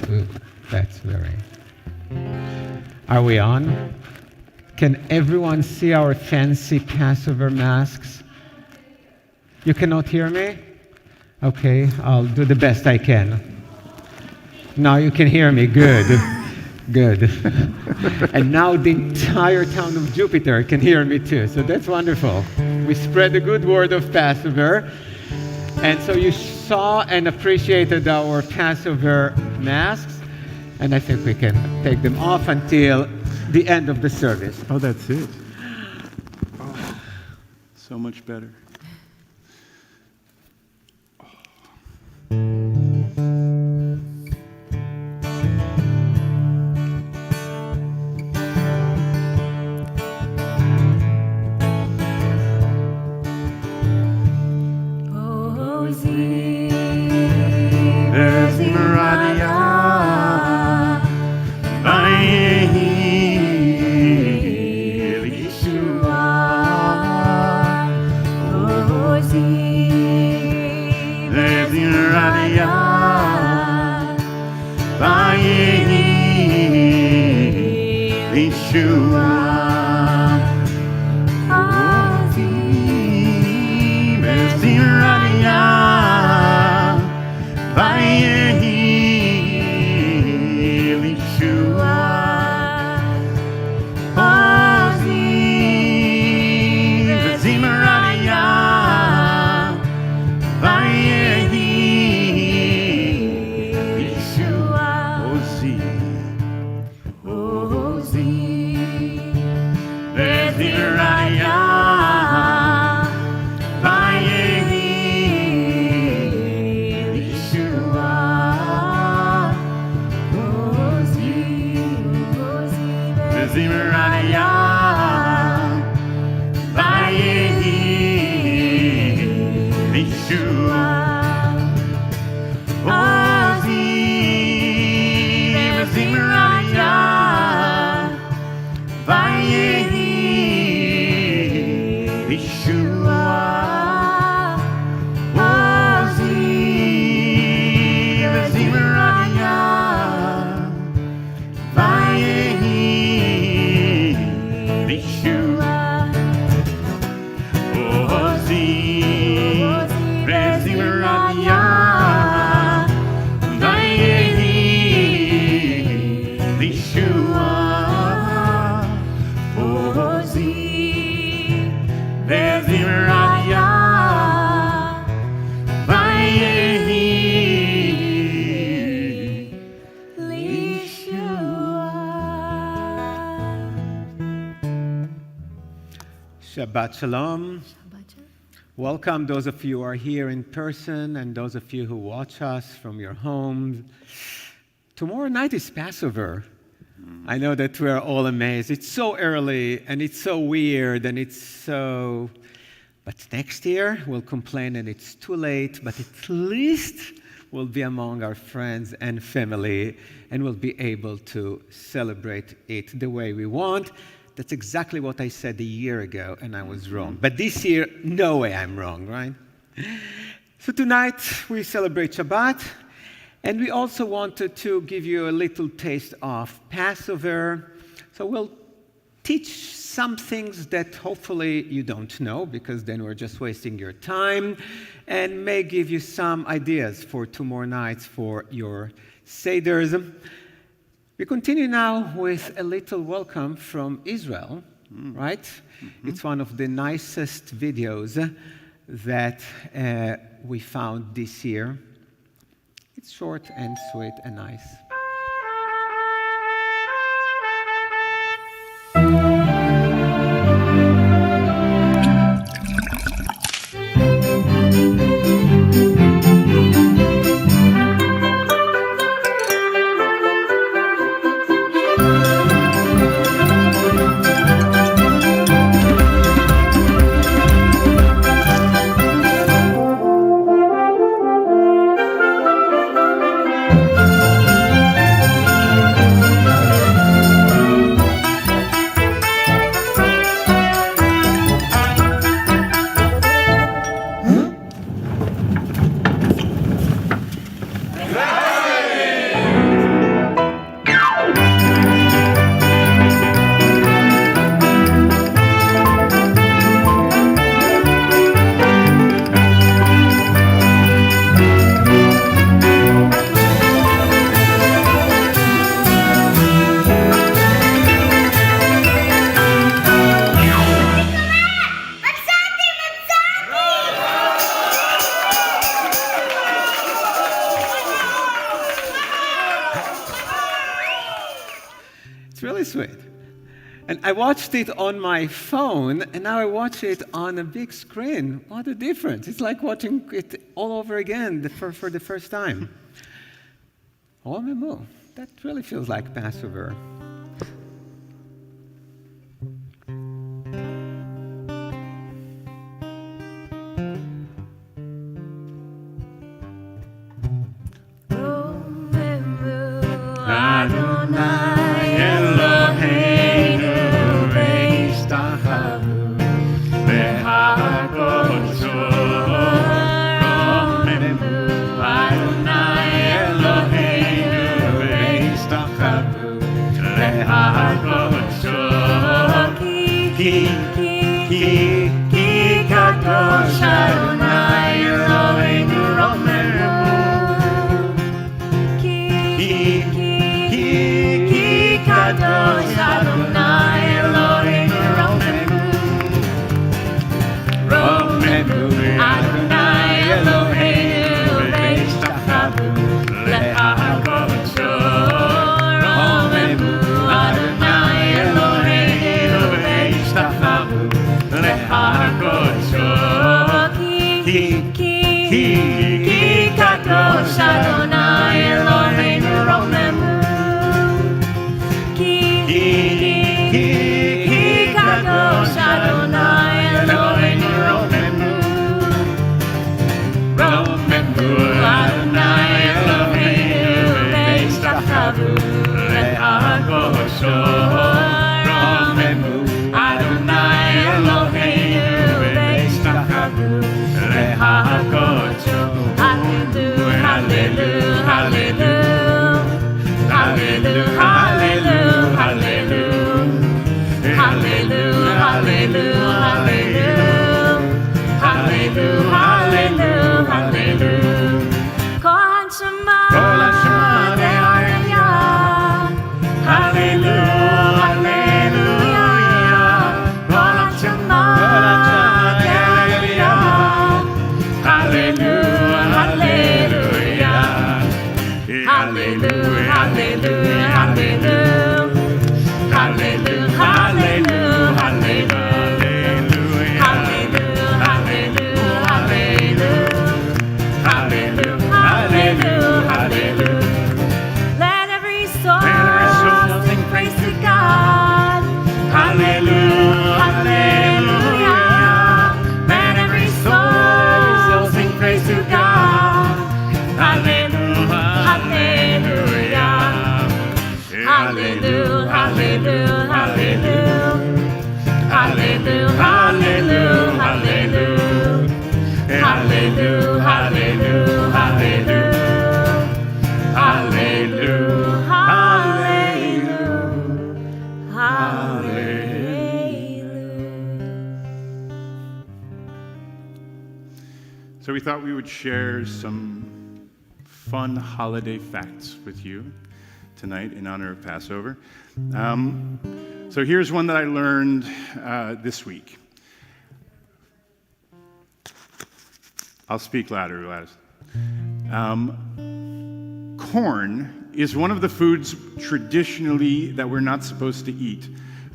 Ooh, that's very... Are we on? Can everyone see our fancy Passover masks? You cannot hear me? Okay, I'll do the best I can. Now you can hear me. Good. Good. And now the entire town of Jupiter can hear me too, so that's wonderful. We spread the good word of Passover. And so you saw and appreciated our Passover masks, and I think we can take them off until the end of the service. Oh, that's it. Oh, so much better. Shabbat Shalom. Welcome those of you who are here in person and those of you who watch us from your homes. Tomorrow night is Passover. I know that we're all amazed. It's so early and it's so weird and it's so... But next year we'll complain and it's too late, but at least we'll be among our friends and family and we'll be able to celebrate it the way we want. That's exactly what I said a year ago, and I was wrong. But this year, no way I'm wrong, right? So tonight, we celebrate Shabbat, and we also wanted to give you a little taste of Passover. So we'll teach some things that hopefully you don't know, because then we're just wasting your time, and may give you some ideas for tomorrow nights for your Seders. We continue now with a little welcome from Israel, right? Mm-hmm. It's one of the nicest videos that we found this year. It's short and sweet and nice. sweet. And I watched it on my phone, and now I watch it on a big screen. What a difference. It's like watching it all over again for the first time. Oh, that really feels like Passover. So we thought we would share some fun holiday facts with you tonight in honor of Passover. So here's one that I learned this week. I'll speak louder, Gladys. Corn is one of the foods traditionally that we're not supposed to eat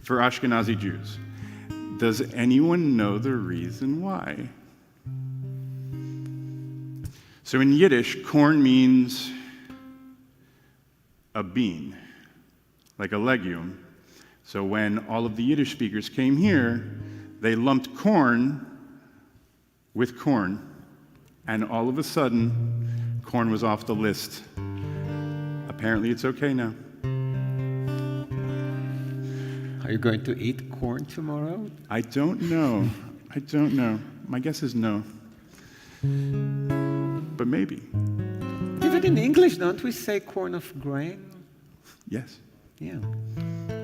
for Ashkenazi Jews. Does anyone know the reason why? So in Yiddish, corn means a bean, like a legume. So when all of the Yiddish speakers came here, they lumped corn with corn, and all of a sudden, corn was off the list. Apparently, it's okay now. Are you going to eat corn tomorrow? I don't know. My guess is no. But maybe. Even in English, don't we say corn of grain? Yes. Yeah.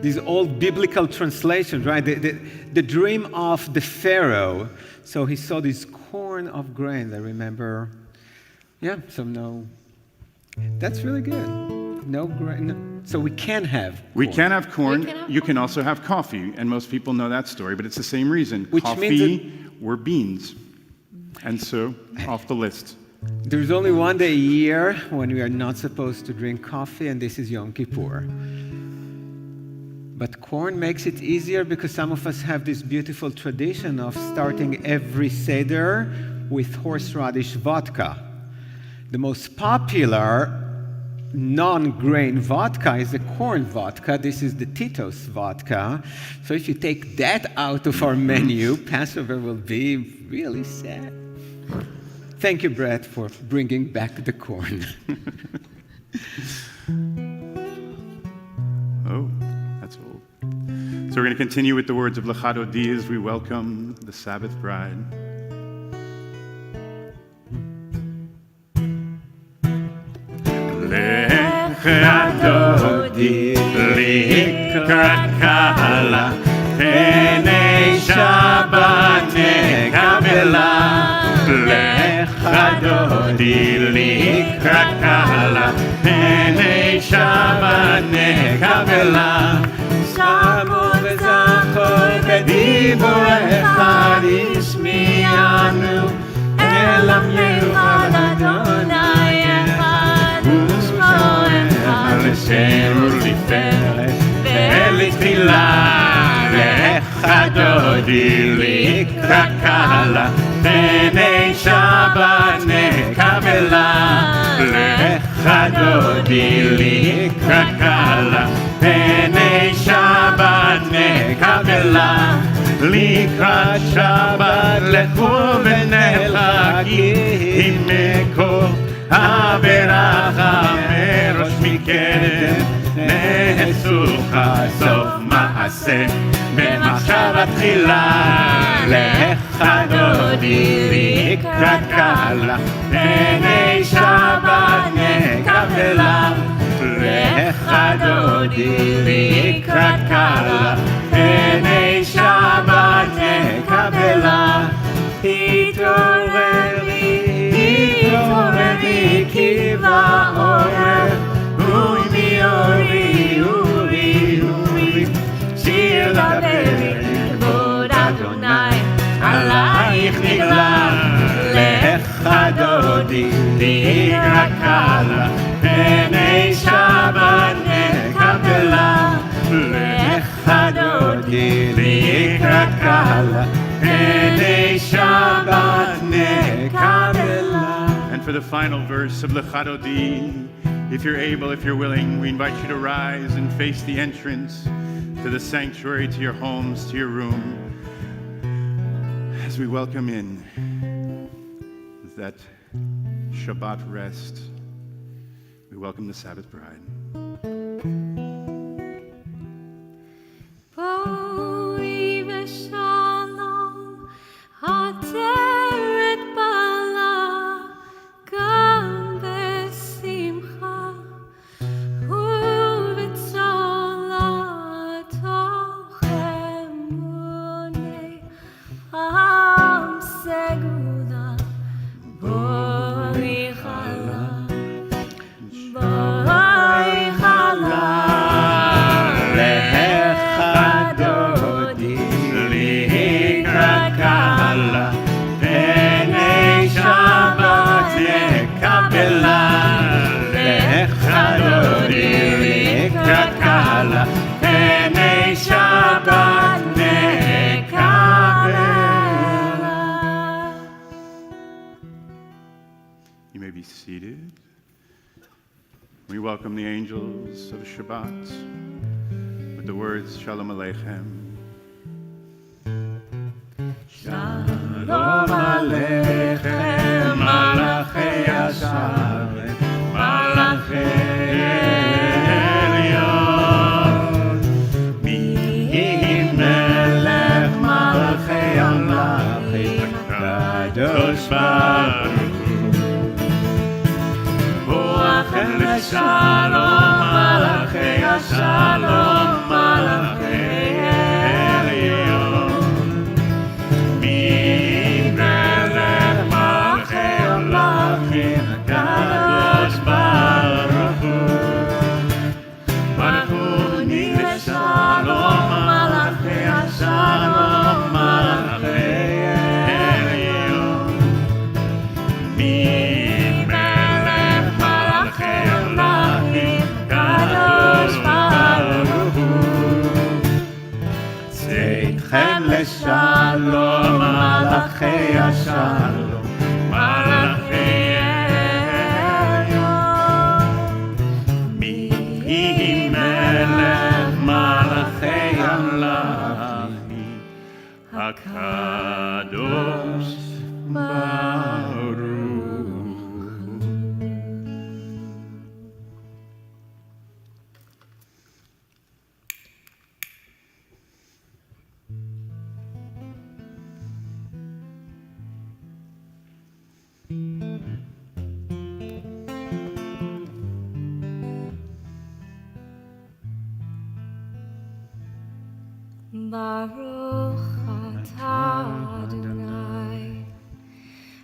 These old biblical translations, right? The dream of the Pharaoh. So he saw this corn of grain, I remember. Yeah, so no. That's really good. No grain. So we can have corn. We can have corn. You can also have coffee, and most people know that story, but it's the same reason. Which coffee means were beans. And so, off the list. There's only one day a year when we are not supposed to drink coffee, and this is Yom Kippur. But corn makes it easier because some of us have this beautiful tradition of starting every Seder with horseradish vodka. The most popular non-grain vodka is the corn vodka. This is the Tito's vodka. So if you take that out of our menu, Passover will be really sad. Thank you, Brett, for bringing back the corn. Oh, that's old. So we're going to continue with the words of Lecha Dodi as we welcome the Sabbath bride. Lecha Dodi likrat kala, Penei Shabbat nekabela. Lecha Dodi likrat kala, Penei Shabbat nekabela. Shamu v'zachor b'diborecha tishmi'anu, elam yechad Adonai echad u'shmo echad l'shem u'liferet ve'litfilah. Lecha Dodi likrat kala, Penei Shabbat nekabela. Lecha Dodi likrat kala, Penei Shabbat nekabela. Likrat Shabbat lechu v'nelchagim mekol haberacha merosh mikdem nesucha sof maaseh b'machshavat tchila. Lecha Dodi likrat kala, Penei Shabbat nekabela. Lecha Dodi likrat kala, Penei Shabbat nekabela. Hitoreri ki va'orer, uri uri, shir daber kevod Adonai, alayich nigla. Lecha Dodi likrat kala, Penei Shabbat nekabela. Lecha Dodi likrat kala, Penei Shabbat nekabela. And for the final verse of Lecha Dodi, if you're able, if you're willing, we invite you to rise and face the entrance to the sanctuary, to your homes, to your room, as we welcome in that Shabbat rest. We welcome the Sabbath bride. Boi v'shalom, ateret bala, gam b'simcha, u'v'tzola tochem unei am segula. Boi chala, boi chala. Lecha Dodi likrat kala, Penei Shabbat nekabela. Lecha Dodi likrat kala, Penei Shabbat nekabela. You may be seated. We welcome the angels of Shabbat with the words Shalom Aleichem. Shalom Aleichem, Malachei Hashem, Malachei Elyon. Mi melech Malachei Amlachim, Kadosh Baruch Hu. Boachem l'shalom, Malachei Hashalom, Malachei Elyon. Mi melech Malachei Amlachim, Kadosh Baruch Hu. Baruch Hu ni l'shalom, Malachei Hashalom, Malachei Elyon. Mi melech Malachei Amlachim, Kadosh Baruch Hu.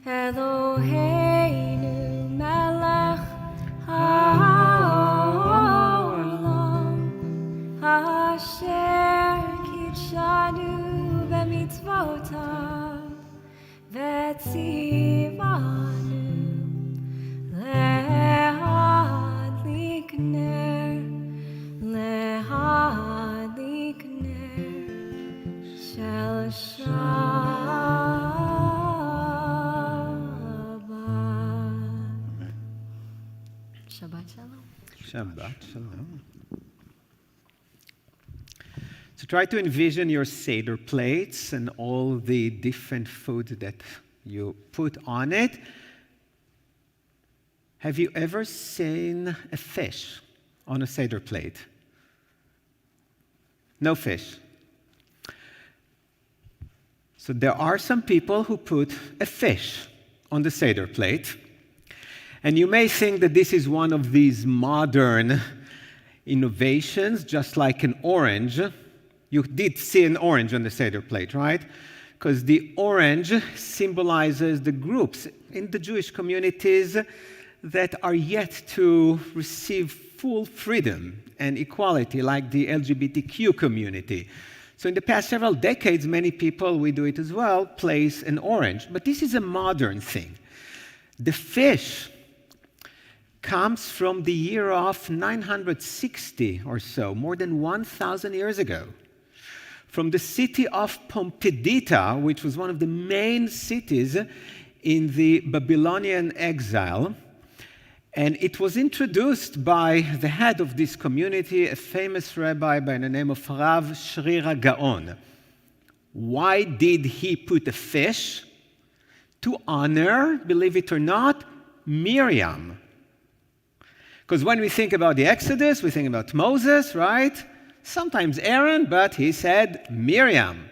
Eloheinu melech haolam asher kitshanu b'mitzvotav v'tzivanu lehadlik ner shel Shabbat. Shabbat shalom. Shabbat shalom. So try to envision your Seder plates and all the different food that you put on it. Have you ever seen a fish on a Seder plate? No fish. So there are some people who put a fish on the Seder plate. And you may think that this is one of these modern innovations, just like an orange. You did see an orange on the Seder plate, right? Because the orange symbolizes the groups in the Jewish communities that are yet to receive full freedom and equality, like the LGBTQ community. So in the past several decades, many people, we do it as well, place an orange. But this is a modern thing. The fish comes from the year of 960 or so, more than 1,000 years ago, from the city of Pompedita, which was one of the main cities in the Babylonian exile. And it was introduced by the head of this community, a famous rabbi by the name of Rav Shrira Gaon. Why did he put a fish? To honor, believe it or not, Miriam. Because when we think about the Exodus, we think about Moses, right? Sometimes Aaron, but he said Miriam.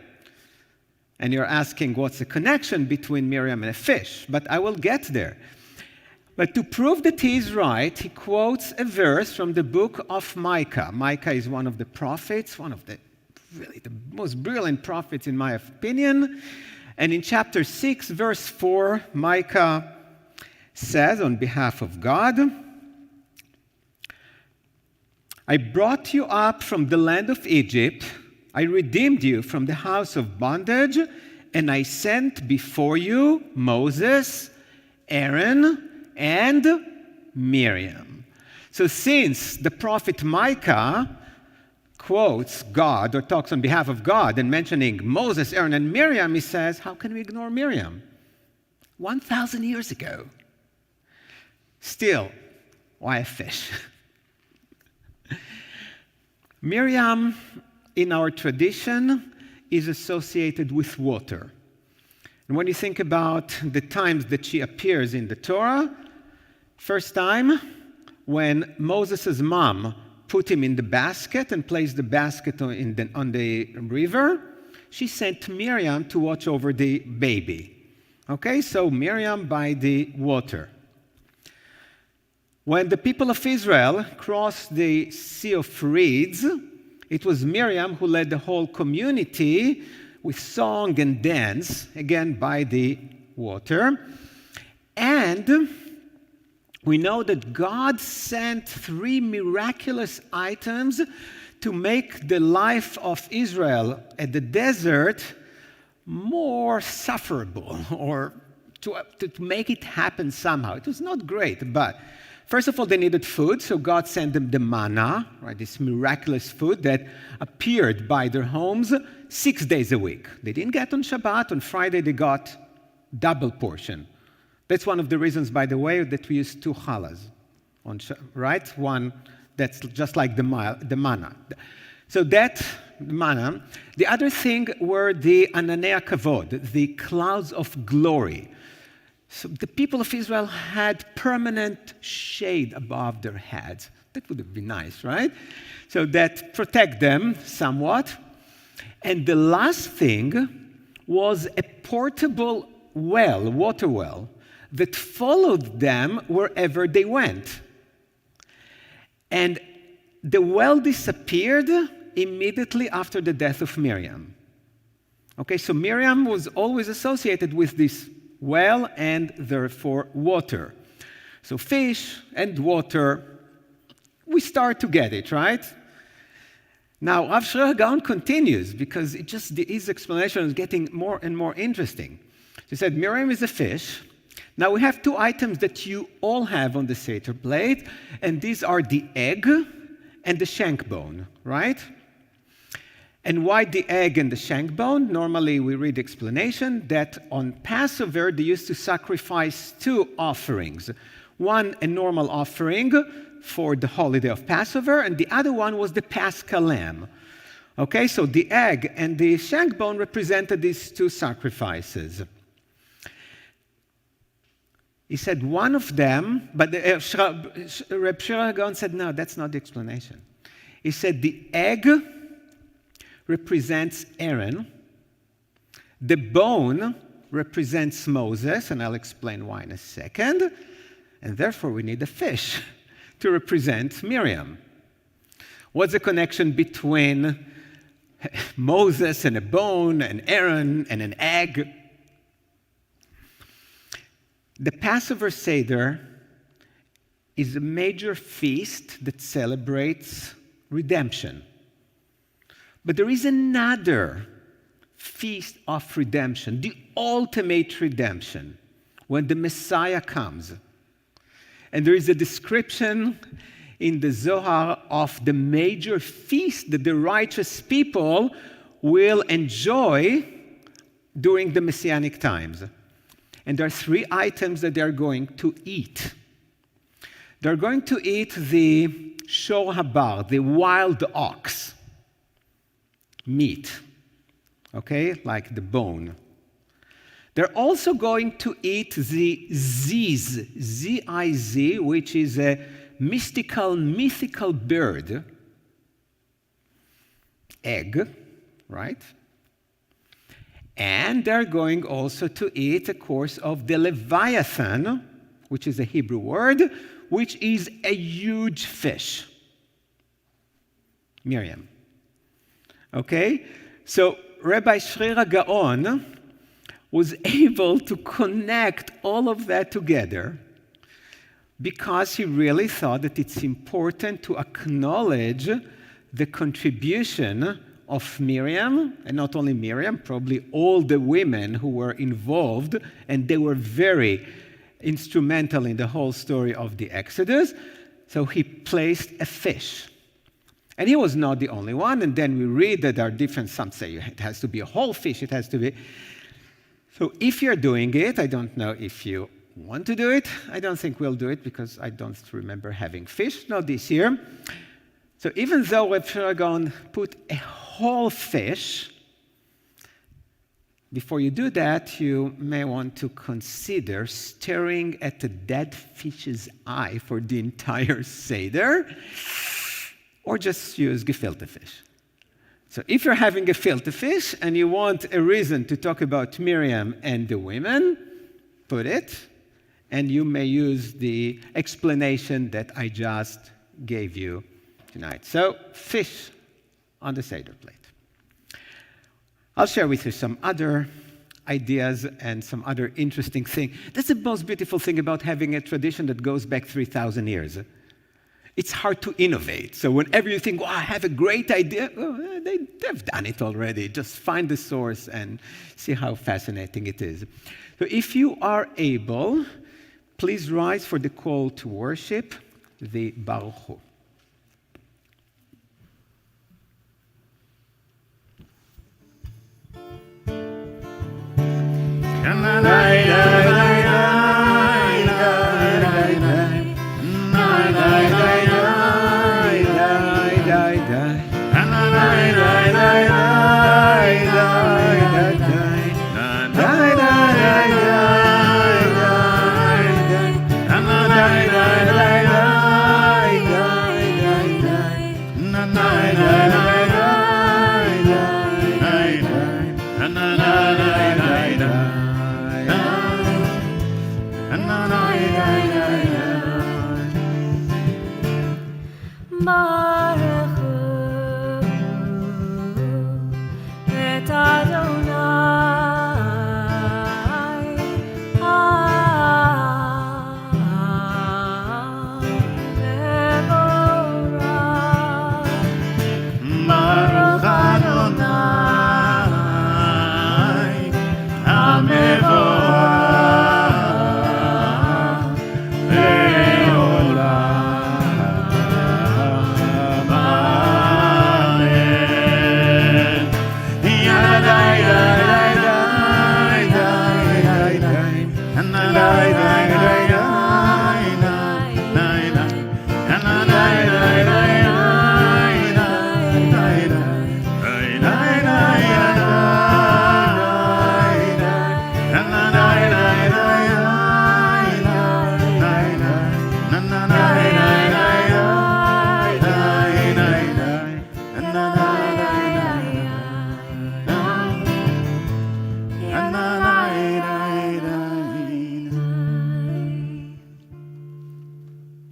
And you're asking what's the connection between Miriam and a fish? But I will get there. But to prove that he is right, he quotes a verse from the book of Micah. Micah is one of the prophets, one of the most brilliant prophets in my opinion. And in chapter 6, verse 4, Micah says on behalf of God, I brought you up from the land of Egypt, I redeemed you from the house of bondage, and I sent before you Moses, Aaron, and Miriam. So since the prophet Micah quotes God or talks on behalf of God and mentioning Moses, Aaron, and Miriam, he says, how can we ignore Miriam? 1,000 years ago. Still, why a fish? Miriam, in our tradition, is associated with water. And when you think about the times that she appears in the Torah, first time when Moses' mom put him in the basket and placed the basket on the river, she sent Miriam to watch over the baby. Okay, so Miriam by the water. When the people of Israel crossed the Sea of Reeds, it was Miriam who led the whole community with song and dance, again by the water. And we know that God sent 3 miraculous items to make the life of Israel at the desert more sufferable, or to make it happen somehow. It was not great, but first of all, they needed food, so God sent them the manna, right, this miraculous food that appeared by their homes 6 days a week. They didn't get on Shabbat. On Friday, they got double portion. That's one of the reasons, by the way, that we use 2 challahs, right? One that's just like the manna. So that manna. The other thing were the ananei kavod, the clouds of glory. So the people of Israel had permanent shade above their heads. That would have been nice, right? So that protect them somewhat. And the last thing was a portable well, water well, that followed them wherever they went. And the well disappeared immediately after the death of Miriam. Okay, so Miriam was always associated with this well, and therefore water. So fish and water, we start to get it, right? Now, Rav Shlomo Gaon continues because his explanation is getting more and more interesting. He said, Miriam is a fish. Now, we have two items that you all have on the Seder plate, and these are the egg and the shank bone, right? And why the egg and the shank bone? Normally, we read the explanation that on Passover, they used to sacrifice two offerings. One, a normal offering for the holiday of Passover, and the other one was the Paschal lamb. Okay, so the egg and the shank bone represented these two sacrifices. He said one of them, but Reb Shlomo Gaon said, no, that's not the explanation. He said the egg represents Aaron, the bone represents Moses, and I'll explain why in a second, and therefore we need a fish to represent Miriam. What's the connection between Moses and a bone, and Aaron and an egg? The Passover Seder is a major feast that celebrates redemption. But there is another feast of redemption, the ultimate redemption, when the Messiah comes. And there is a description in the Zohar of the major feast that the righteous people will enjoy during the Messianic times. And there are three items that they're going to eat. They're going to eat the shor habar, the wild ox meat, okay, like the bone. They're also going to eat the ziz, Z-I-Z, which is a mythical bird, egg, right? And they're going also to eat a course of the Leviathan, which is a Hebrew word, which is a huge fish. Miriam. Okay? So Rabbi Shlomo Gaon was able to connect all of that together because he really thought that it's important to acknowledge the contribution of Miriam, and not only Miriam, probably all the women who were involved, and they were very instrumental in the whole story of the Exodus. So he placed a fish. And he was not the only one, and then we read that there are different, some say it has to be a whole fish, it has to be. So if you're doing it, I don't know if you want to do it. I don't think we'll do it because I don't remember having fish, not this year. So even though Reb Shlomo Gaon put a whole fish, before you do that, you may want to consider staring at a dead fish's eye for the entire Seder, or just use gefilte fish. So if you're having gefilte fish and you want a reason to talk about Miriam and the women, put it, and you may use the explanation that I just gave you tonight. So fish on the Seder plate. I'll share with you some other ideas and some other interesting things. That's the most beautiful thing about having a tradition that goes back 3,000 years. It's hard to innovate. So whenever you think, wow, I have a great idea, oh, they've done it already. Just find the source and see how fascinating it is. So if you are able, please rise for the call to worship, the Baruch Hu.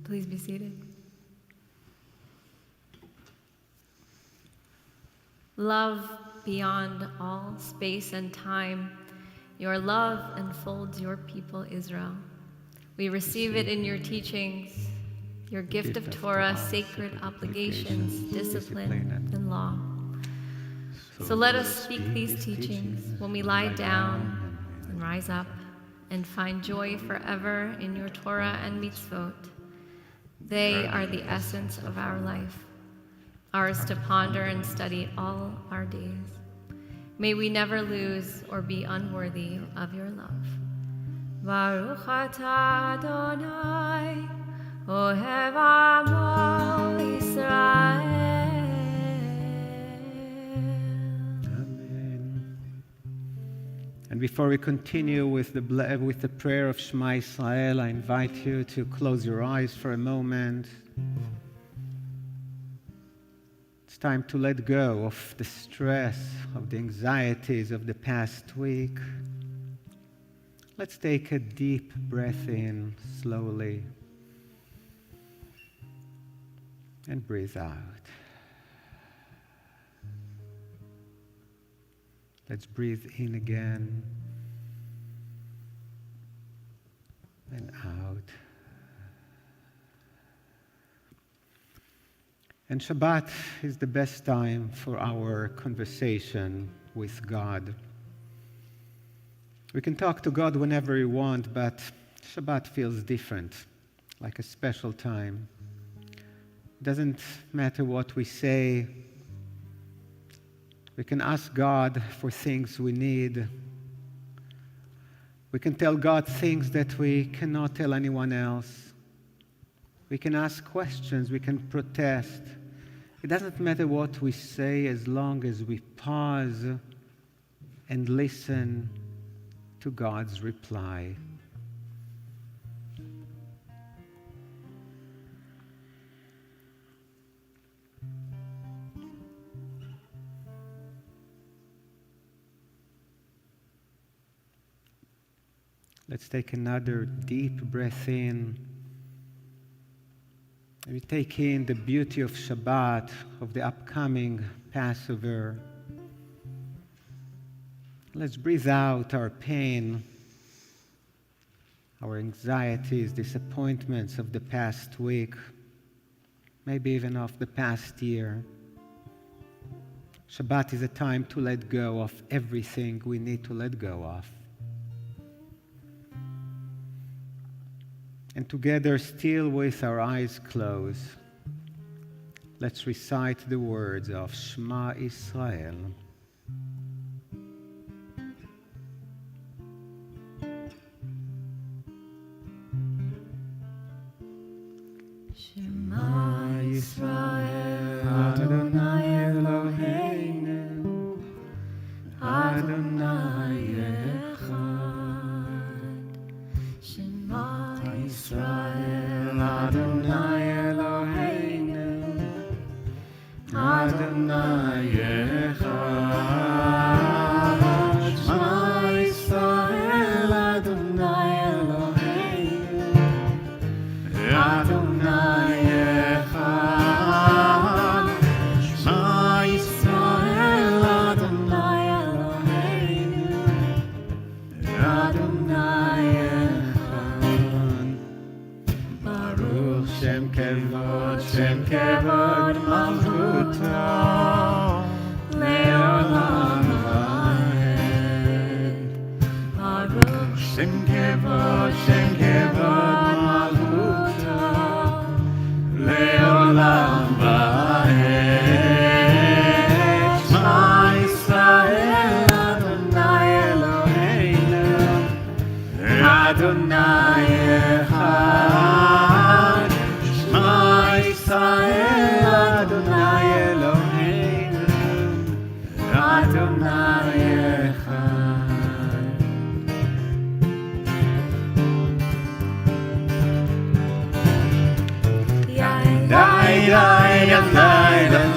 Please be seated. Love beyond all space and time, your love enfolds your people, Israel. We receive it in your teachings, your gift of Torah, sacred obligations, discipline, and law. So let us speak these teachings when we lie down and rise up and find joy forever in your Torah and mitzvot. They are the essence of our life, ours to ponder and study all our days. May we never lose or be unworthy of your love. Baruch atah Adonai, ohev amo Yisrael. And before we continue with the prayer of Shema Yisrael, I invite you to close your eyes for a moment. It's time to let go of the stress, of the anxieties of the past week. Let's take a deep breath in slowly and breathe out. Let's breathe in again and out. And Shabbat is the best time for our conversation with God. We can talk to God whenever we want, but Shabbat feels different, like a special time. It doesn't matter what we say. We can ask God for things we need. We can tell God things that we cannot tell anyone else. We can ask questions. We can protest. It doesn't matter what we say as long as we pause and listen to God's reply. Let's take another deep breath in. We take in the beauty of Shabbat, of the upcoming Passover. Let's breathe out our pain, our anxieties, disappointments of the past week, maybe even of the past year. Shabbat is a time to let go of everything we need to let go of. And together, still with our eyes closed, let's recite the words of Shema Israel. Shema Yisrael, Adonai Eloheinu, Adonai Echad. Shema Yisrael, Adonai Eloheinu, Adonai Echad. Shema Yisrael, Adonai Eloheinu, Adonai Echad. Shema Yisrael, Adonai Eloheinu, Adonai Echad. Baruch Shem Kevod Malchuto, Leolam Vaed. Baruch Shem Kevod Malchuto, Leolam Vaed. Shema Yisrael, Adonai Eloheinu, Adonai Adonai echad. Shema Yisrael, Adonai Eloheinu, Adonai echad. Dai, dai, dai, dai, dai,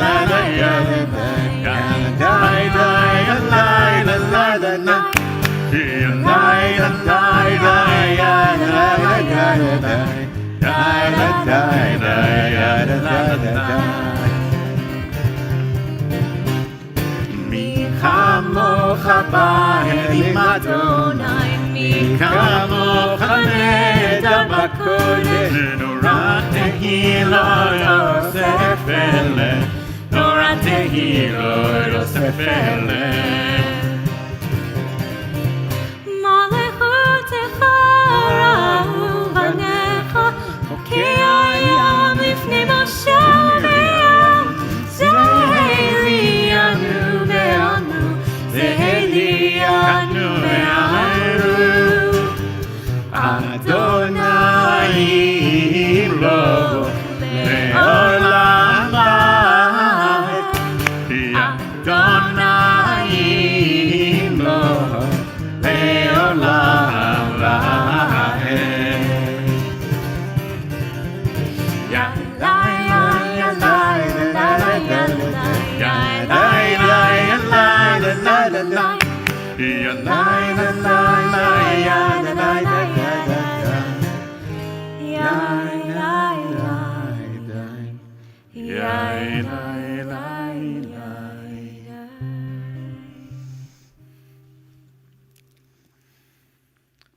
מי כמוך באלים אדוני, מי כמוך נדע בקודש, נורא תהילו יוסף אלה, נורא תהילו יוסף אלה. מלכותך ראו בניך, כי היום לפני משה וים, זה העלינו וענו, זה העלינו וענו. אדוני לו לעולם ועד, אדוני לו לעולם ועד.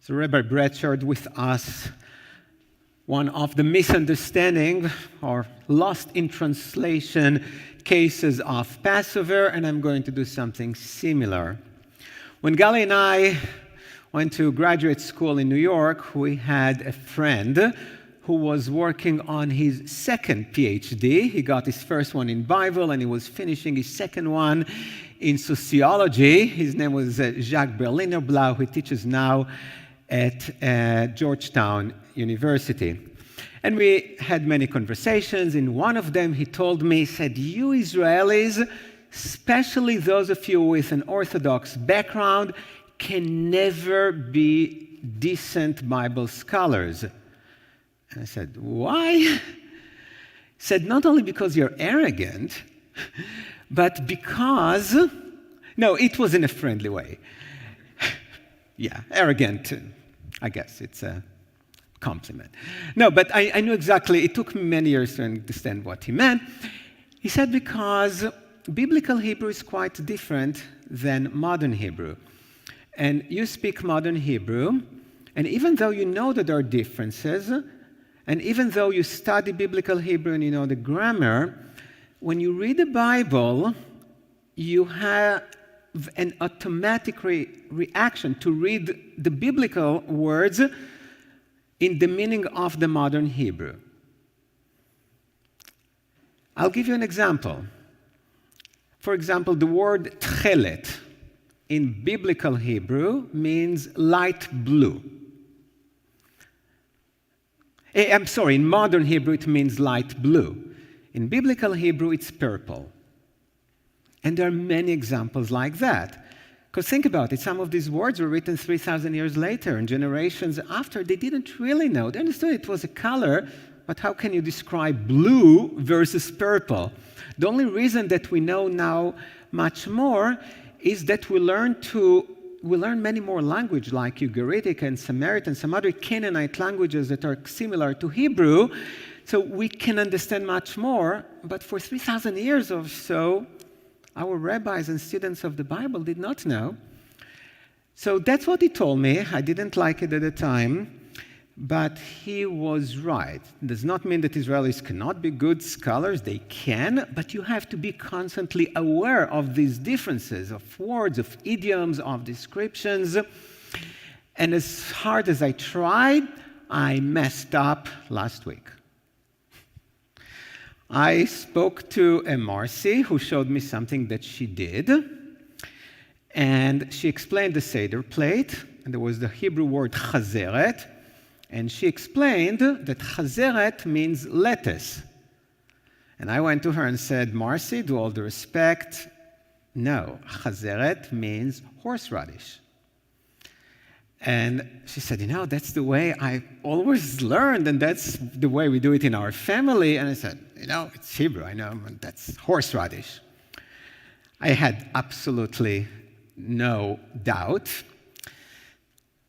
So Rabbi Brett shared with us one of the misunderstanding or lost in translation cases of Passover, and I'm going to do something similar. When Gali and I went to graduate school in New York, we had a friend who was working on his second PhD. He got his first one in Bible, and he was finishing his second one in sociology. His name was Jacques Berliner Blau, who teaches now at Georgetown University. And we had many conversations. In one of them, he told me, he said, you Israelis, especially those of you with an Orthodox background, can never be decent Bible scholars. And I said, why? He said, not only because you're arrogant, but because, no, it was in a friendly way. Yeah, arrogant, I guess it's a compliment. No, but I knew exactly, it took me many years to understand what he meant. He said because biblical Hebrew is quite different than modern Hebrew. And you speak modern Hebrew, and even though you know that there are differences, and even though you study biblical Hebrew and you know the grammar, when you read the Bible, you have an automatic reaction to read the biblical words in the meaning of the modern Hebrew. I'll give you an example. For example, the word tchelet in biblical Hebrew means light blue. I'm sorry, in modern Hebrew it means light blue. In biblical Hebrew it's purple. And there are many examples like that. Because think about it, some of these words were written 3,000 years later, and generations after, they didn't really know. They understood it was a color, but how can you describe blue versus purple? The only reason that we know now much more is that we learn many more languages like Ugaritic and Samaritan, some other Canaanite languages that are similar to Hebrew, so we can understand much more. But for 3,000 years or so, our rabbis and students of the Bible did not know. So that's what he told me. I didn't like it at the time, but he was right. It does not mean that Israelis cannot be good scholars. They can, but you have to be constantly aware of these differences of words, of idioms, of descriptions. And as hard as I tried, I messed up last week. I spoke to a Marcy who showed me something that she did, and she explained the Seder plate, and there was the Hebrew word chazeret, and she explained that chazeret means lettuce. And I went to her and said, Marcy, to all due respect, no, chazeret means horseradish. And she said, that's the way I always learned, and that's the way we do it in our family. And I said, it's Hebrew, I know, but that's horseradish. I had absolutely no doubt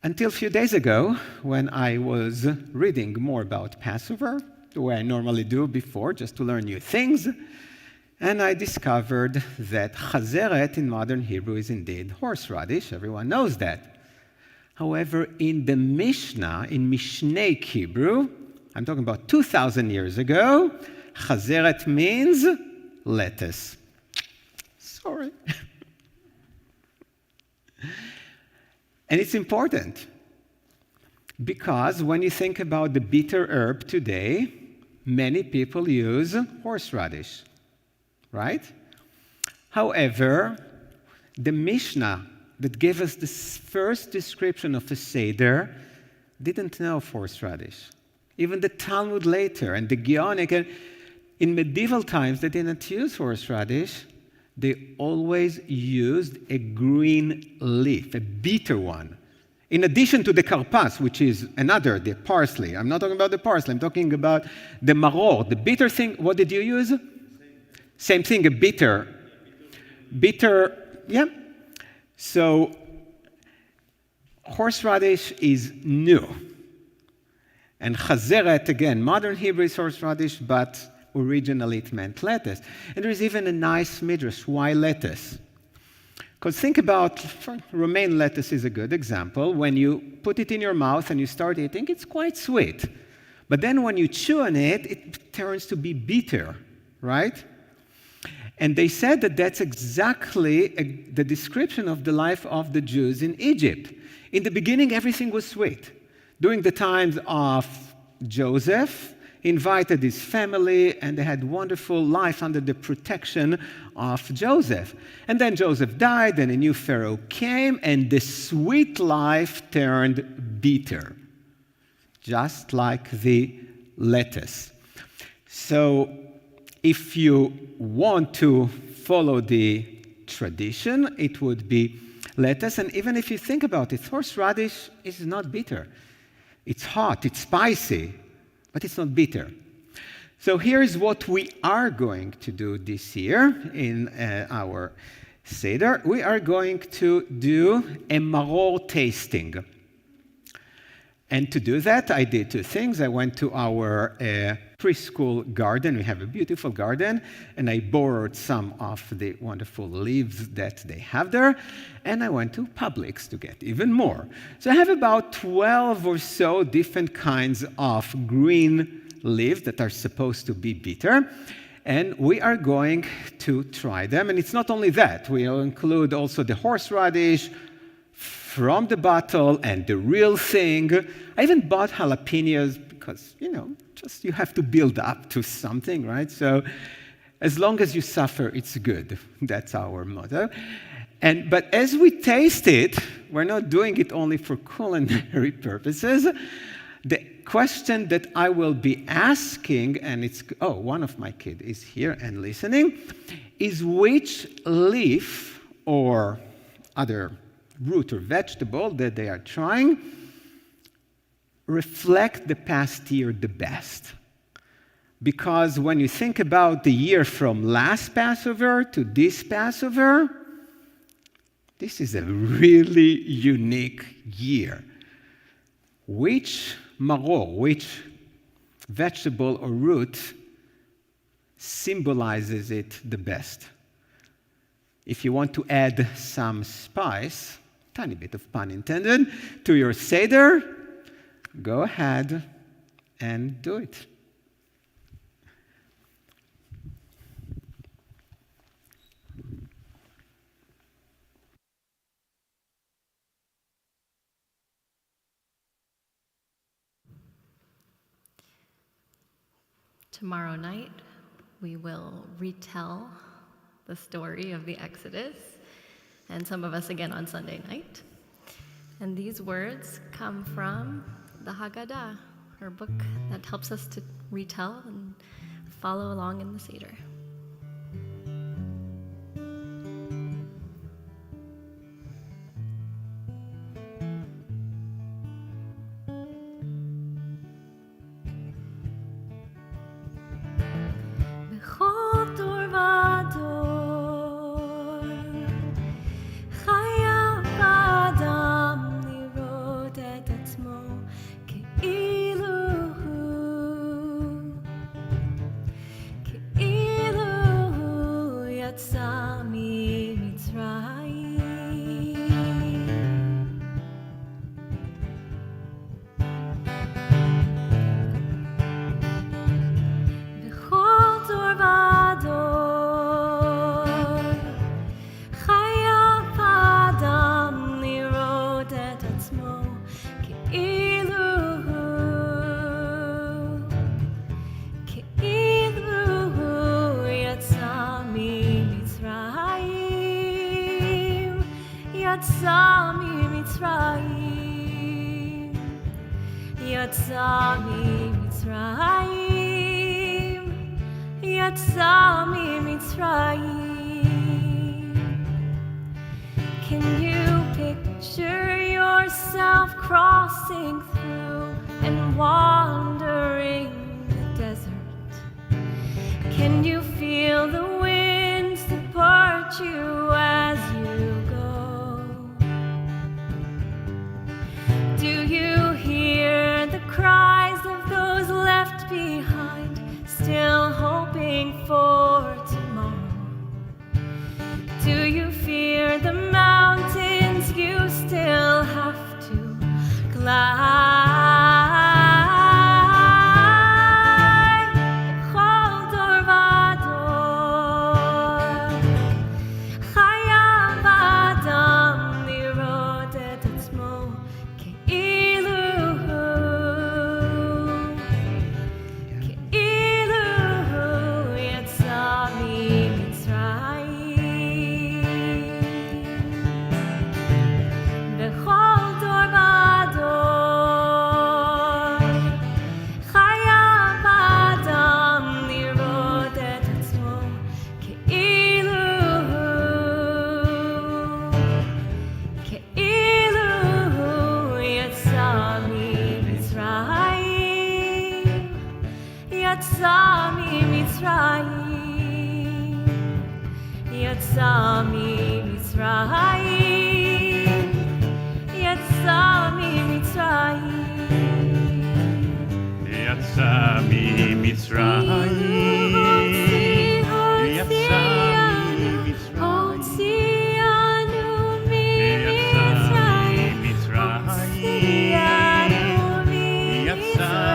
until a few days ago when I was reading more about Passover, the way I normally do before, just to learn new things. And I discovered that chazeret in modern Hebrew is indeed horseradish. Everyone knows that. However, in the Mishnah, in Mishnaic Hebrew, I'm talking about 2,000 years ago, chazeret means lettuce. Sorry. And it's important because when you think about the bitter herb today, many people use horseradish, right? However, the Mishnah that gave us the first description of a Seder didn't know of horseradish. Even the Talmud later and the Geonic, in medieval times, they didn't use horseradish. They always used a green leaf, a bitter one. In addition to the karpas, which is another, the parsley. I'm not talking about the parsley, I'm talking about the maror, the bitter thing. What did you use? Same thing, a bitter. Bitter, yeah. So, horseradish is new. And chazeret, again, modern Hebrew is horseradish, but originally it meant lettuce. And there's even a nice midrash. Why lettuce? Because think about, romaine lettuce is a good example. When you put it in your mouth and you start eating, it's quite sweet. But then when you chew on it, it turns to be bitter, right? And they said that that's exactly the description of the life of the Jews in Egypt. In the beginning, everything was sweet. During the times of Joseph, he invited his family, and they had wonderful life under the protection of Joseph. And then Joseph died, and a new Pharaoh came, and the sweet life turned bitter, just like the lettuce. So if you want to follow the tradition, it would be lettuce. And even if you think about it, horseradish is not bitter. It's hot, it's spicy, but it's not bitter. So here's what we are going to do this year in our Seder. We are going to do a Maro Tasting. And to do that, I did two things. I went to our preschool garden. We have a beautiful garden, and I borrowed some of the wonderful leaves that they have there, and I went to Publix to get even more. So I have about 12 or so different kinds of green leaves that are supposed to be bitter, and we are going to try them. And it's not only that. We'll include also the horseradish from the bottle and the real thing. I even bought jalapenos because, just you have to build up to something, right? So as long as you suffer, it's good. That's our motto. But as we taste it, we're not doing it only for culinary purposes. The question that I will be asking, and one of my kids is here and listening, is which leaf or other root or vegetable that they are trying reflect the past year the best. Because when you think about the year from last Passover to this Passover, this is a really unique year. Which maror, which vegetable or root symbolizes it the best? If you want to add some spice, tiny bit of pun intended, to your Seder, go ahead and do it. Tomorrow night, we will retell the story of the Exodus, and some of us again on Sunday night. And these words come from the Haggadah, our book that helps us to retell and follow along in the Seder. Can you picture yourself crossing through and wandering the desert? Can you feel the wind support you as you go? Do you hear the cries of those left behind, still hoping for tomorrow? Do you fear the mountains you still have to climb? B'chol dor v'dor, chayav adam lirot et atzmo ke'ilu yatsa miMitzrayim. Yatsa miMitzrayim, yatsa miMitzrayim, יצא ממצרים, יצא הוציאנו ממצרים, ממצרים, יצא ממצרים, יצא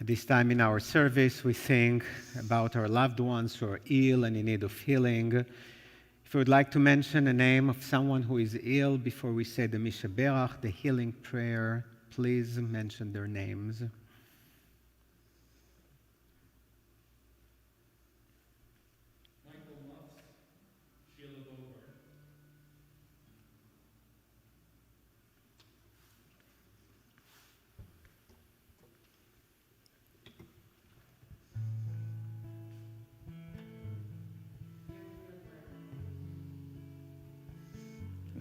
At this time in our service, we think about our loved ones who are ill and in need of healing. If you would like to mention the name of someone who is ill before we say the Mishaberach, the healing prayer, please mention their names.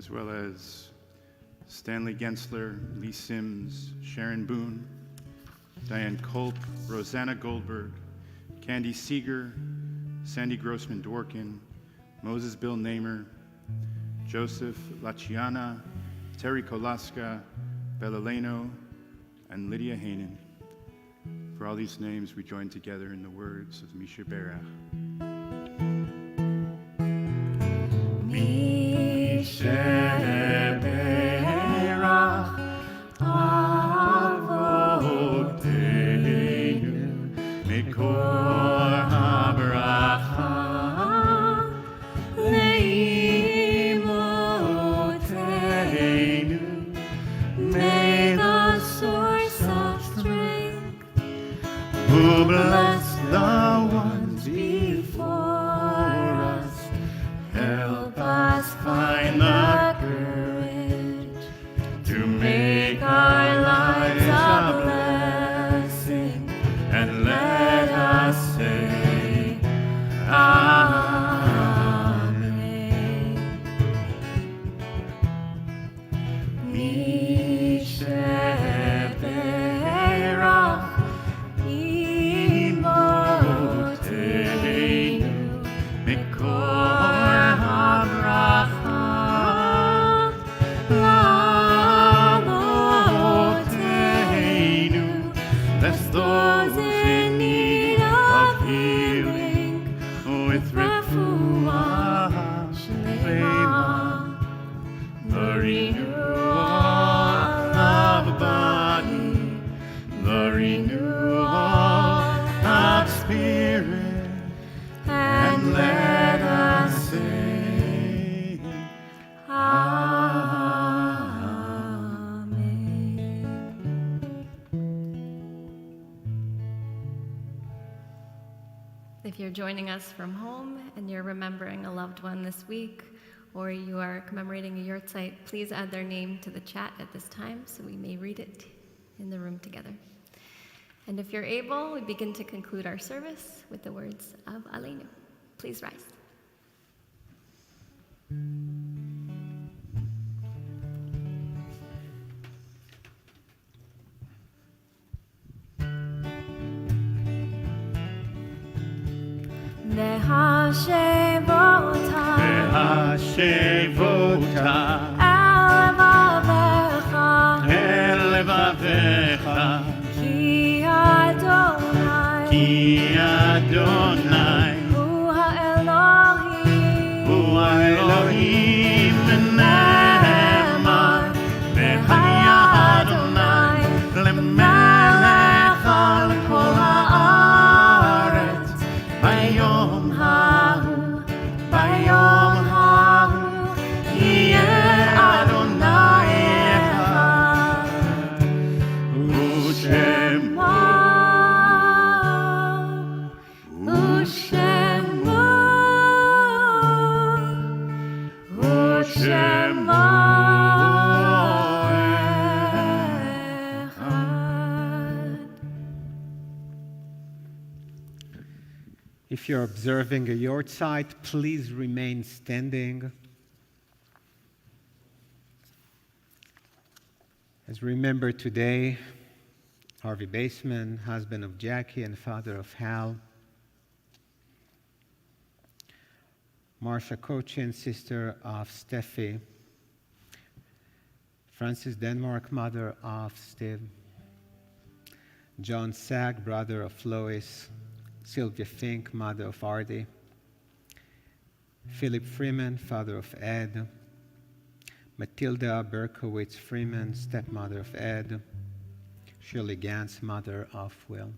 as well as Stanley Gensler, Lee Sims, Sharon Boone, Diane Culp, Rosanna Goldberg, Candy Seeger, Sandy Grossman-Dworkin, Moses Bill Namer, Joseph Lachiana, Terry Kolaska, Bella Leno, and Lydia Hainan. For all these names, we join together in the words of Mishaberach. Mishaberach. Oh, bless the ones before us. Help us find the courage to make our lives a blessing, and let us say, Amen. Bless those in need of healing with refuah, shlema, the renewal of the body, the renewal of spirit, and let us say, Amen. If you're joining us from home and you're remembering a loved one this week, or you are commemorating a yahrzeit, please add their name to the chat at this time so we may read it in the room together. And if you're able, we begin to conclude our service with the words of Aleinu. Please rise. Hashevota el levavecha ki Adonai hu Elohim ne'emar v'haya Adonai lemelech al kol haaretz bayom hahu yeh Adonai echad u'shemo If you're observing a yahrzeit, please remain standing. As we remember today, Harvey Baseman, husband of Jackie and father of Hal. Marcia Cochin, sister of Steffi. Frances Denmark, mother of Steve. John Sack, brother of Lois. Sylvia Fink, mother of Artie. Philip Freeman, father of Ed. Matilda Berkowitz Freeman, stepmother of Ed. Shirley Gantz, mother of Will.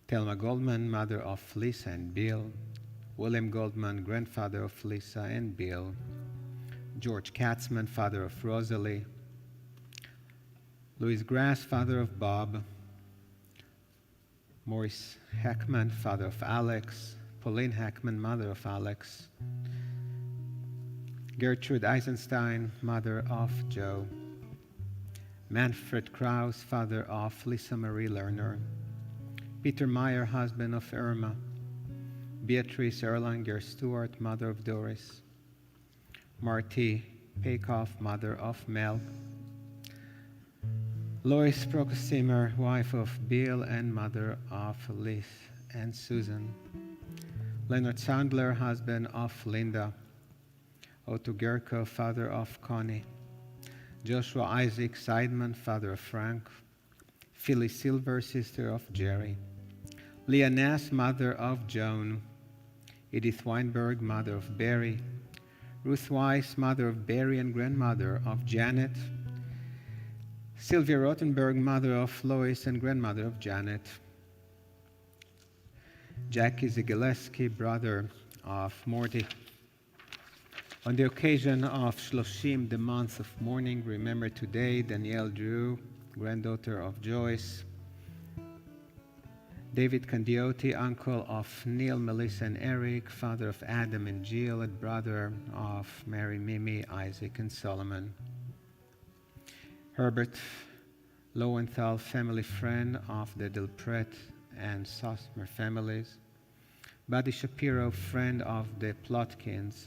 Thelma Goldman, mother of Lisa and Bill. William Goldman, grandfather of Lisa and Bill. George Katzman, father of Rosalie. Louis Grass, father of Bob. Maurice Heckman, father of Alex. Pauline Heckman, mother of Alex. Gertrude Eisenstein, mother of Joe. Manfred Krause, father of Lisa Marie Lerner. Peter Meyer, husband of Irma. Beatrice Erlanger Stewart, mother of Doris. Marty Peikoff, mother of Mel. Lois Prokosimer, wife of Bill and mother of Liz and Susan. Leonard Sandler, husband of Linda. Otto Gerko, father of Connie. Joshua Isaac Seidman, father of Frank. Phyllis Silver, sister of Jerry. Leah Ness, mother of Joan. Edith Weinberg, mother of Barry. Ruth Weiss, mother of Barry and grandmother of Janet. Sylvia Rothenberg, mother of Lois and grandmother of Janet. Jackie Zigaleski, brother of Morty. On the occasion of Shloshim, the month of mourning, remember today Danielle Drew, granddaughter of Joyce. David Candioti, uncle of Neil, Melissa, and Eric, father of Adam and Jill, and brother of Mary, Mimi, Isaac, and Solomon. Herbert Lowenthal, family friend of the Dilpret and Sosmer families. Buddy Shapiro, friend of the Plotkins.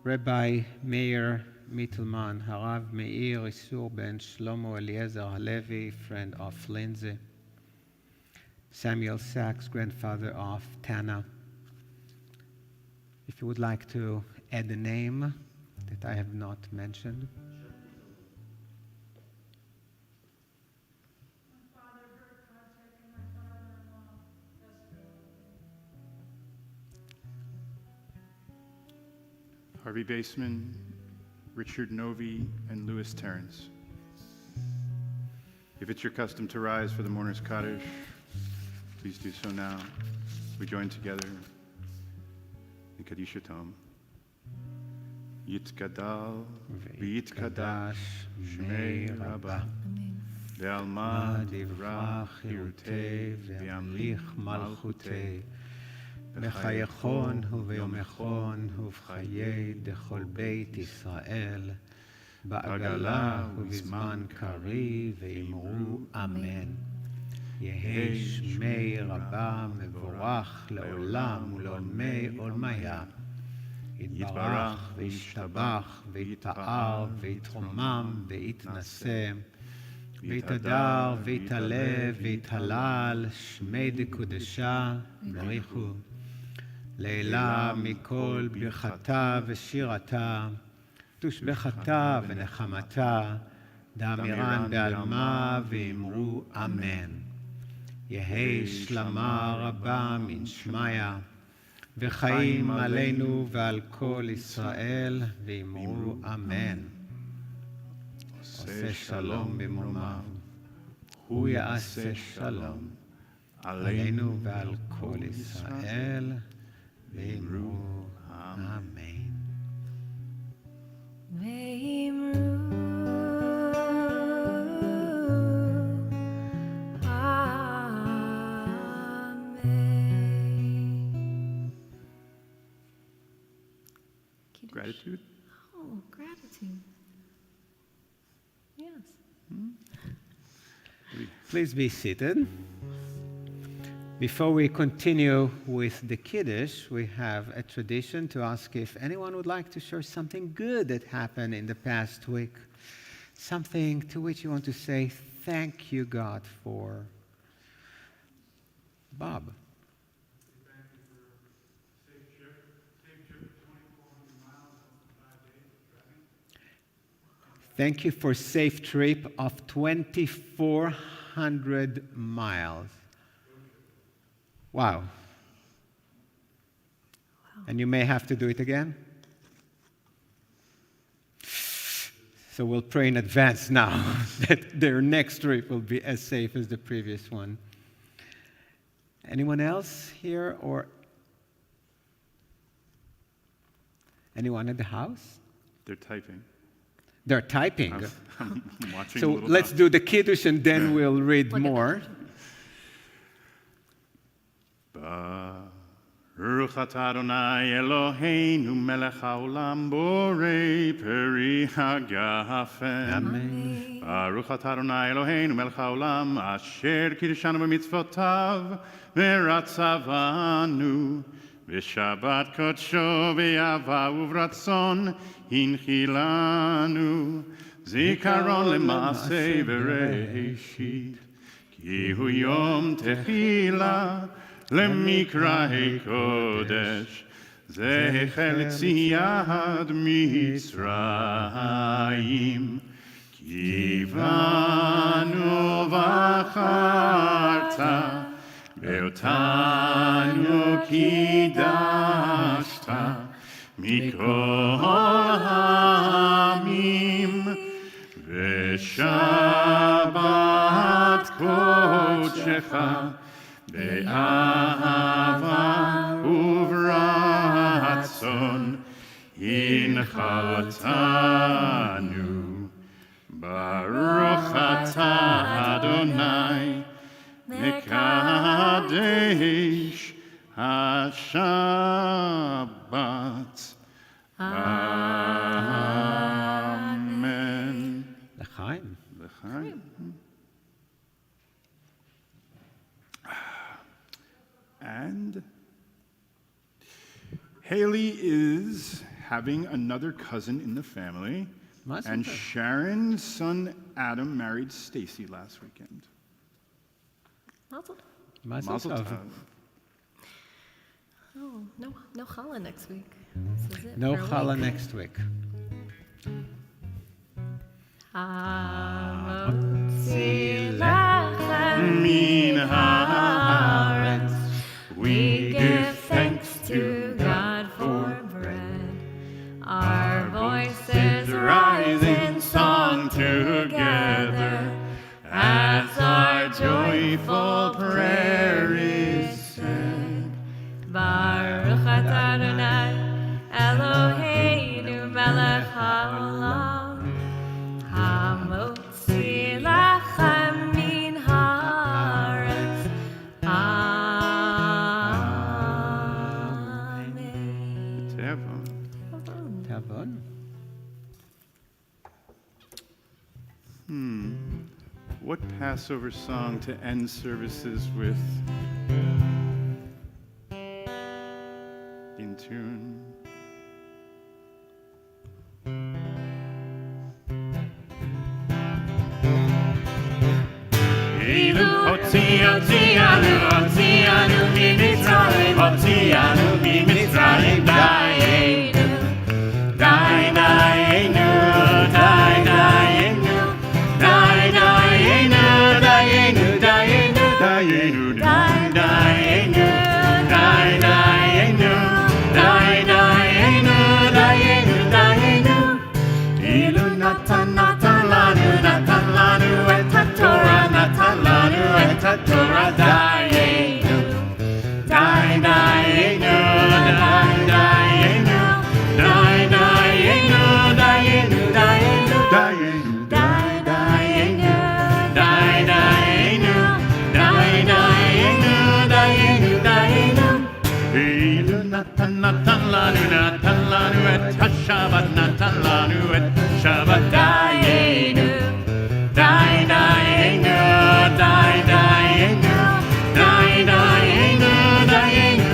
Rabbi Meir Mittelman, Harav Meir Isur ben Shlomo Eliezer Halevi, friend of Lindsay. Samuel Sachs, grandfather of Tana. If you would like to add a name that I have not mentioned. Harvey Baseman, Richard Novi, and Louis Terrence. If it's your custom to rise for the mourner's Kaddish, please do so now. We join together in Kaddish Tom. Yitkadal, v'yitkadash, Shmei Rabbah, ve'alma divrach hirutei, ve'amlich malchutei, בחייכון וביומכון ובחיי דכל בית ישראל, בעגלה ובזמן קריב ואמרו אמן. יהי שמי רבה מבורך לעולם ולעולמי עולמיה. יתברך וישתבח ויתפאר ויתרומם ויתנשא, ויתהדר ויתעלה ויתהלל, שמי דקודשה בריחו. לעילה מכל ברכתה ושירתה, תושבחתה ונחמתה, דאמירן בעלמה ואמרו אמן. יהי שלמה רבה מן שמיה, וחיים עלינו ועל כל ישראל, ואמרו אמן. עושה שלום במרומיו, הוא יעשה שלום עלינו ועל כל ישראל, ואמרו אמן. ואמרו amen. Gratitude? Oh, gratitude. Yes. Please be seated. Before we continue with the Kiddush, we have a tradition to ask if anyone would like to share something good that happened in the past week, something to which you want to say thank you, God, for. Bob. Thank you for safe trip of 2,400 miles. Wow. And you may have to do it again? So we'll pray in advance now that their next trip will be as safe as the previous one. Anyone else here or anyone at the house? They're typing. They're typing. I'm watching So a little let's bit. do the Kiddush and then we'll read more. Baruch atah Adonai Eloheinu melech haolam borei peri hagafen. Amen. Baruch atah Adonai Eloheinu melech haolam asher kiddushanu b'mitzvotav v'ratzavanu v'shabbat kodsho v'yava uvratzon hinchilanu zikaron lema'aseh v'reishit ki hu yom techila למקראי קודש, זכר לציית מצרים. כי בנו בחרת, ואותנו קידשת, מכל העמים, ושבת קודשך, באהבה וברצון הנחלתנו. ברוך אתה אדוני מקיים Shabbat. Amen. L'chaim. L'chaim. And Haley is having another cousin in the family. Mazel And tov. Sharon's son Adam married Stacy last weekend. Mazel. Mazel Mazel tov. tov. Oh, no challah next week. This is it. No for a challah week. next week. Hamotzi lachem Min haaretz. We give thanks to God for bread. Our voices rise in song together as our joyful prayer is said. Baruch atah Adonai Eloheinu melech haolam hamotzi lachem min haaretz. Amen. Tevon. Tavon. What Passover song to end services with? In tune. Ilu Hotzianu mi Mitzrayim, Hotzianu mi Mitzrayim, Dayenu, Dayenu, Dayenu, Dayenu, Dayenu, Dayenu, Dayenu, Dayenu, Dayenu, Dayenu, Dayenu, Dayenu. Ilu natan lanu et haTorah, natan lanu et haTorah, Dayenu, Dayenu, Dayenu, Dayenu, Dayenu, Dayenu, Dayenu, Dayenu, Dayenu, Dayenu, Dayenu. Ilu natan lanu et haShabbat, natan lanu et Shabbat, Dayenu, Dayenu, Dayenu, Dayenu, Dayenu, Dayenu,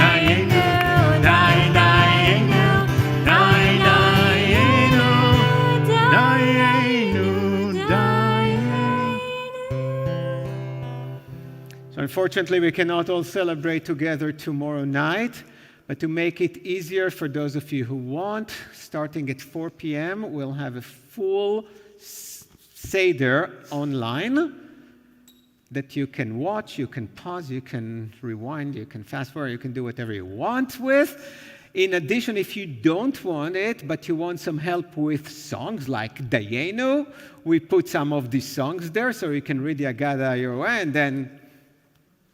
Dayenu, Dayenu, Dayenu, So unfortunately, we cannot all celebrate together tomorrow night, but to make it easier for those of you who want, starting at 4 p.m., we'll have a full Seder online that you can watch, you can pause, you can rewind, you can fast forward, you can do whatever you want with. In addition, if you don't want it, but you want some help with songs like Dayenu, we put some of these songs there so you can read the Agada your way and then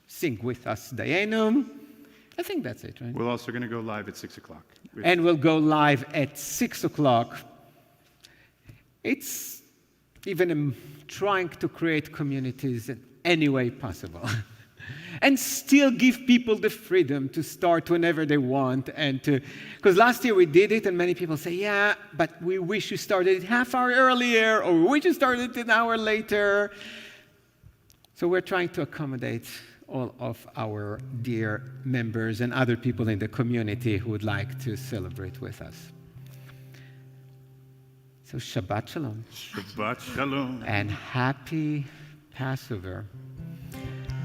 sing with us Dayenu. I think that's it, right? We're also going to go live at 6 o'clock. And we'll go live at 6 o'clock. It's even trying to create communities in any way possible. And still give people the freedom to start whenever they want. And because last year we did it, and many people say, yeah, but we wish you started it half hour earlier, or we wish you started it an hour later. So we're trying to accommodate all of our dear members and other people in the community who would like to celebrate with us. So Shabbat Shalom. Shabbat Shalom. And happy Passover.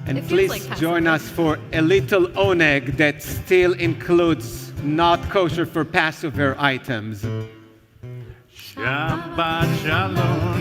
And It feels please like join Passover. us for a little oneg that still includes not kosher for Passover items. Shabbat Shalom.